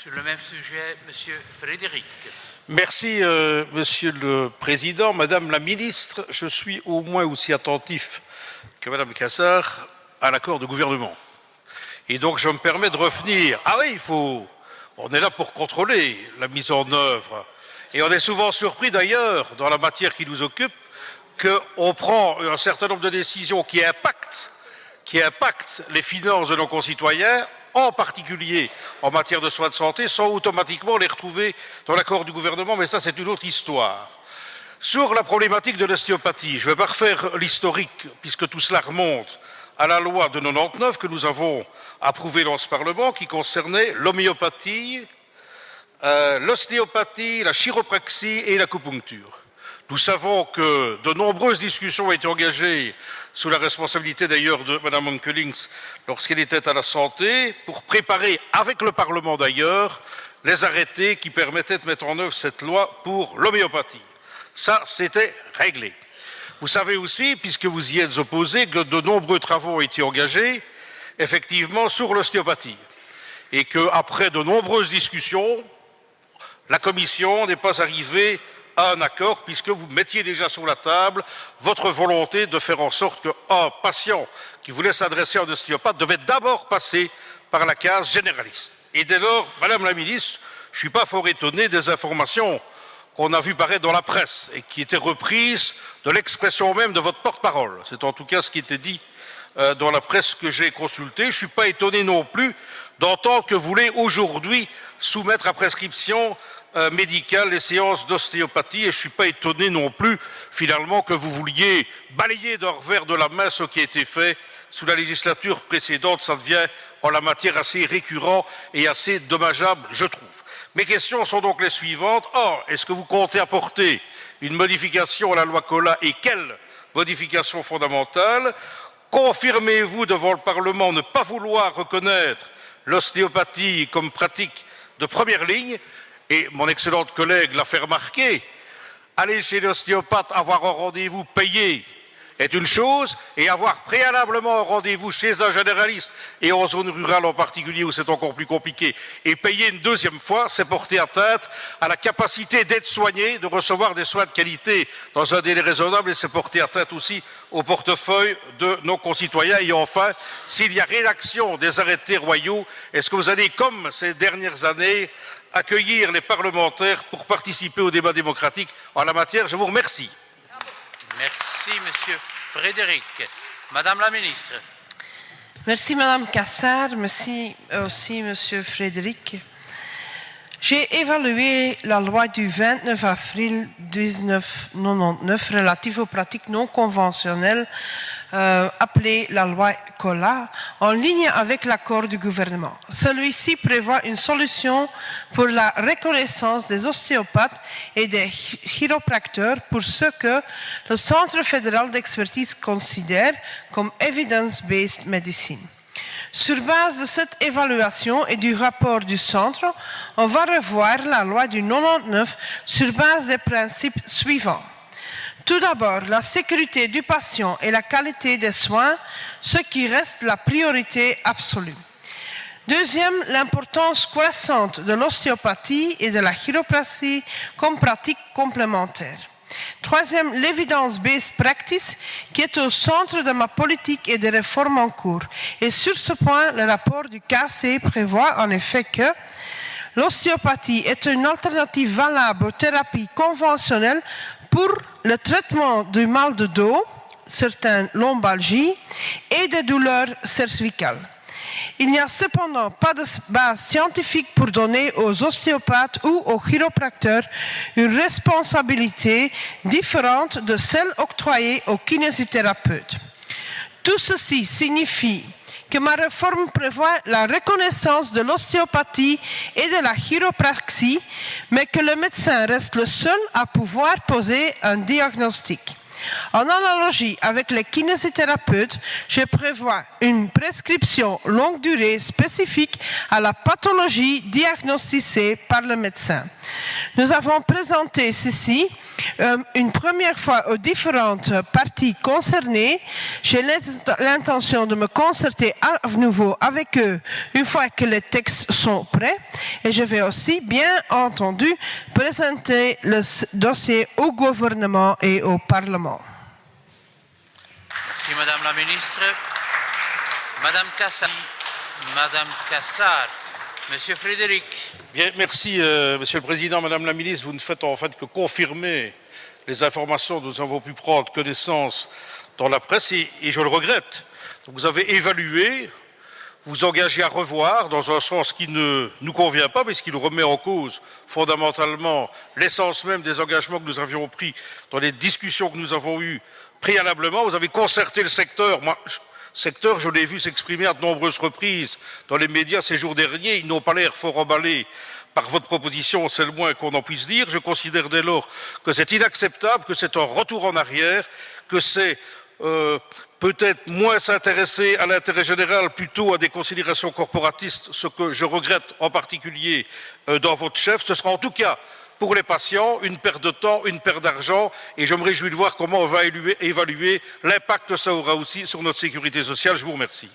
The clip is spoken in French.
Sur le même sujet, Monsieur Frédéric. Merci, Monsieur le Président. Madame la Ministre, je suis au moins aussi attentif que Madame Cassard à l'accord de gouvernement. Et donc, je me permets de revenir. Ah oui, on est là pour contrôler la mise en œuvre. Et on est souvent surpris d'ailleurs, dans la matière qui nous occupe, qu'on prend un certain nombre de décisions qui impactent les finances de nos concitoyens, en particulier en matière de soins de santé, sans automatiquement les retrouver dans l'accord du gouvernement, mais ça c'est une autre histoire. Sur la problématique de l'ostéopathie, je ne vais pas refaire l'historique, puisque tout cela remonte à la loi de 99 que nous avons approuvée dans ce Parlement, qui concernait l'homéopathie, l'ostéopathie, la chiropraxie et l'acupuncture. Nous savons que de nombreuses discussions ont été engagées sous la responsabilité d'ailleurs de Mme Onkelings lorsqu'elle était à la santé, pour préparer, avec le Parlement d'ailleurs, les arrêtés qui permettaient de mettre en œuvre cette loi pour l'homéopathie. Ça, c'était réglé. Vous savez aussi, puisque vous y êtes opposé, que de nombreux travaux ont été engagés, effectivement, sur l'ostéopathie. Et qu'après de nombreuses discussions, la Commission n'est pas arrivée à un accord, puisque vous mettiez déjà sur la table votre volonté de faire en sorte qu'un patient qui voulait s'adresser à un ostéopathe devait d'abord passer par la case généraliste. Et dès lors, Madame la Ministre, je ne suis pas fort étonné des informations qu'on a vues paraître dans la presse et qui étaient reprises de l'expression même de votre porte-parole. C'est en tout cas ce qui était dit dans la presse que j'ai consultée. Je ne suis pas étonné non plus d'entendre que vous voulez aujourd'hui soumettre à prescription médicale les séances d'ostéopathie, et je ne suis pas étonné non plus finalement que vous vouliez balayer d'un revers de la main ce qui a été fait sous la législature précédente. Ça devient en la matière assez récurrent et assez dommageable, je trouve. Mes questions sont donc les suivantes. Or, est-ce que vous comptez apporter une modification à la loi Colas, et quelle modification fondamentale? Confirmez-vous devant le Parlement ne pas vouloir reconnaître l'ostéopathie comme pratique de première ligne? Et mon excellente collègue l'a fait remarquer, aller chez l'ostéopathe, avoir un rendez-vous payé est une chose, et avoir préalablement un rendez-vous chez un généraliste, et en zone rurale en particulier où c'est encore plus compliqué, et payer une deuxième fois, c'est porter atteinte à la capacité d'être soigné, de recevoir des soins de qualité dans un délai raisonnable, et c'est porter atteinte aussi au portefeuille de nos concitoyens. Et enfin, s'il y a rédaction des arrêtés royaux, est-ce que vous allez, comme ces dernières années, accueillir les parlementaires pour participer au débat démocratique en la matière? Je vous remercie. Merci, Monsieur Frédéric. Madame la Ministre. Merci, Madame Cassard. Merci aussi, Monsieur Frédéric. J'ai évalué la loi du 29 avril 1999 relative aux pratiques non conventionnelles, appelée la loi Colas, en ligne avec l'accord du gouvernement. Celui-ci prévoit une solution pour la reconnaissance des ostéopathes et des chiropracteurs pour ce que le Centre fédéral d'expertise considère comme evidence-based medicine. Sur base de cette évaluation et du rapport du Centre, on va revoir la loi du 99 sur base des principes suivants. Tout d'abord, la sécurité du patient et la qualité des soins, ce qui reste la priorité absolue. Deuxième, l'importance croissante de l'ostéopathie et de la chiropraxie comme pratique complémentaire. Troisième, l'evidence-based practice qui est au centre de ma politique et des réformes en cours. Et sur ce point, le rapport du KC prévoit en effet que l'ostéopathie est une alternative valable aux thérapies conventionnelles pour le traitement du mal de dos, certaines lombalgies et des douleurs cervicales. Il n'y a cependant pas de base scientifique pour donner aux ostéopathes ou aux chiropracteurs une responsabilité différente de celle octroyée aux kinésithérapeutes. Tout ceci signifie que ma réforme prévoit la reconnaissance de l'ostéopathie et de la chiropraxie, mais que le médecin reste le seul à pouvoir poser un diagnostic. En analogie avec les kinésithérapeutes, je prévois une prescription longue durée spécifique à la pathologie diagnostiquée par le médecin. Nous avons présenté ceci une première fois aux différentes parties concernées. J'ai l'intention de me concerter à nouveau avec eux une fois que les textes sont prêts. Et je vais aussi, bien entendu, présenter le dossier au gouvernement et au Parlement. Merci Madame la Ministre. Madame Cassard, Monsieur Frédéric. Bien, merci, Monsieur le Président, Madame la Ministre. Vous ne faites en fait que confirmer les informations dont nous avons pu prendre connaissance dans la presse et je le regrette. Donc, vous avez évalué, vous engagez à revoir dans un sens qui ne nous convient pas, mais ce qui nous remet en cause fondamentalement l'essence même des engagements que nous avions pris dans les discussions que nous avons eues préalablement. Vous avez concerté le secteur. Secteur, je l'ai vu s'exprimer à de nombreuses reprises dans les médias ces jours derniers. Ils n'ont pas l'air fort emballés par votre proposition, c'est le moins qu'on en puisse dire. Je considère dès lors que c'est inacceptable, que c'est un retour en arrière, que c'est peut-être moins s'intéresser à l'intérêt général, plutôt à des considérations corporatistes, ce que je regrette en particulier dans votre chef. Ce sera en tout cas pour les patients, une perte de temps, une perte d'argent, et je me réjouis de voir comment on va évaluer l'impact que ça aura aussi sur notre sécurité sociale. Je vous remercie.